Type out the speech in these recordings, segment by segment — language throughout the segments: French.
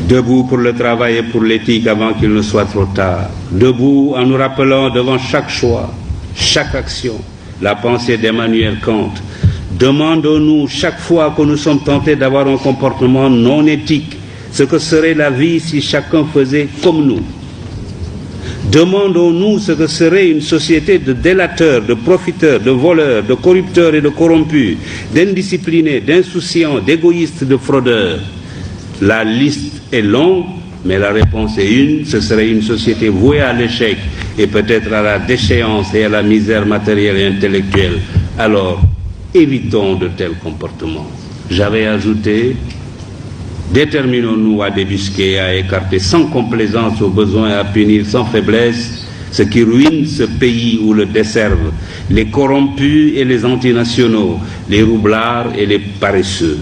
Debout pour le travail et pour l'éthique avant qu'il ne soit trop tard. Debout en nous rappelant devant chaque choix, chaque action, la pensée d'Emmanuel Kant. Demandons-nous chaque fois que nous sommes tentés d'avoir un comportement non éthique, ce que serait la vie si chacun faisait comme nous. Demandons-nous ce que serait une société de délateurs, de profiteurs, de voleurs, de corrupteurs et de corrompus, d'indisciplinés, d'insouciants, d'égoïstes, de fraudeurs. La liste est longue, mais la réponse est une, ce serait une société vouée à l'échec et peut-être à la déchéance et à la misère matérielle et intellectuelle. Alors, évitons de tels comportements. J'avais ajouté, déterminons-nous à débusquer, à écarter sans complaisance au besoin et à punir sans faiblesse ce qui ruine ce pays ou le desservent, les corrompus et les antinationaux, les roublards et les paresseux.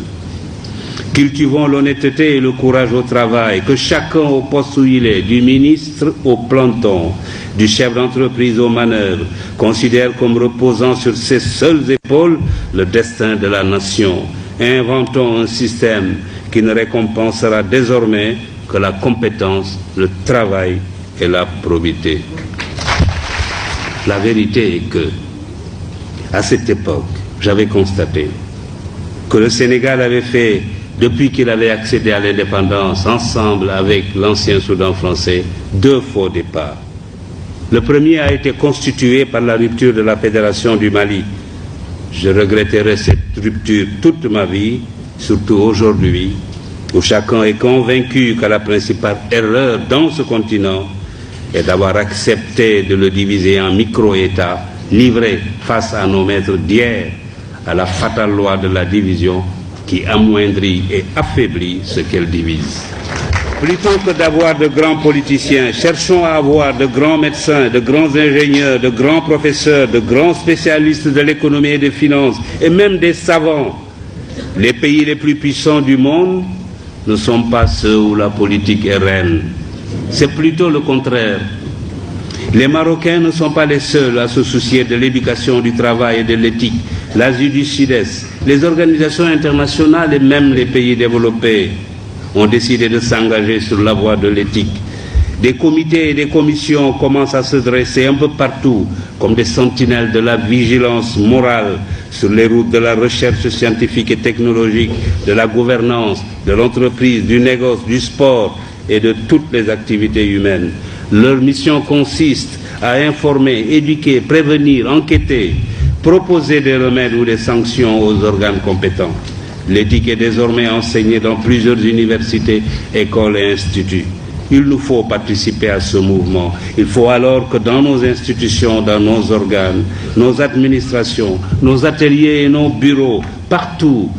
Cultivons l'honnêteté et le courage au travail, que chacun au poste où il est, du ministre au planton, du chef d'entreprise aux manœuvres, considère comme reposant sur ses seules épaules le destin de la nation. Inventons un système qui ne récompensera désormais que la compétence, le travail et la probité. La vérité est que, à cette époque, j'avais constaté que le Sénégal avait fait, depuis qu'il avait accédé à l'indépendance, ensemble avec l'ancien Soudan français, 2 faux départs. Le premier a été constitué par la rupture de la Fédération du Mali. Je regretterai cette rupture toute ma vie, surtout aujourd'hui, où chacun est convaincu que la principale erreur dans ce continent est d'avoir accepté de le diviser en micro-États, livrés face à nos maîtres d'hier, à la fatale loi de la division qui amoindrit et affaiblit ce qu'elle divise. Plutôt que d'avoir de grands politiciens, cherchons à avoir de grands médecins, de grands ingénieurs, de grands professeurs, de grands spécialistes de l'économie et des finances, et même des savants. Les pays les plus puissants du monde ne sont pas ceux où la politique est reine. C'est plutôt le contraire. Les Marocains ne sont pas les seuls à se soucier de l'éducation, du travail et de l'éthique. L'Asie du Sud-Est, les organisations internationales et même les pays développés ont décidé de s'engager sur la voie de l'éthique. Des comités et des commissions commencent à se dresser un peu partout comme des sentinelles de la vigilance morale sur les routes de la recherche scientifique et technologique, de la gouvernance, de l'entreprise, du négoce, du sport et de toutes les activités humaines. Leur mission consiste à informer, éduquer, prévenir, enquêter, proposer des remèdes ou des sanctions aux organes compétents. L'éthique est désormais enseignée dans plusieurs universités, écoles et instituts. Il nous faut participer à ce mouvement. Il faut alors que dans nos institutions, dans nos organes, nos administrations, nos ateliers et nos bureaux, partout,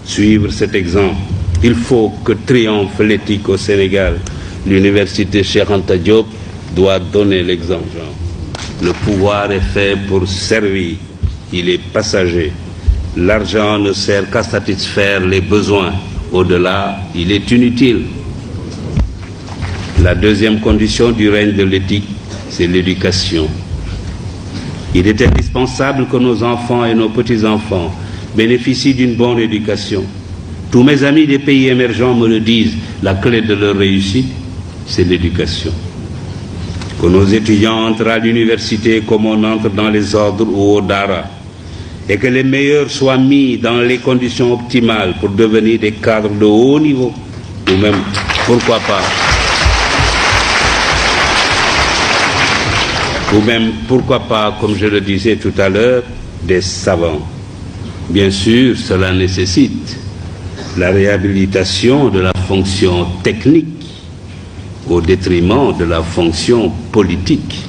suivre cet exemple. Il faut que triomphe l'éthique au Sénégal. L'université Cheikh Anta Diop doit donner l'exemple. Le pouvoir est fait pour servir. Il est passager. L'argent ne sert qu'à satisfaire les besoins. Au-delà, il est inutile. La deuxième condition du règne de l'éthique, c'est l'éducation. Il est indispensable que nos enfants et nos petits-enfants bénéficient d'une bonne éducation. Tous mes amis des pays émergents me le disent, la clé de leur réussite, c'est l'éducation. Que nos étudiants entrent à l'université comme on entre dans les ordres ou au Dara, et que les meilleurs soient mis dans les conditions optimales pour devenir des cadres de haut niveau, ou même, pourquoi pas, comme je le disais tout à l'heure, des savants. Bien sûr, cela nécessite la réhabilitation de la fonction technique au détriment de la fonction politique.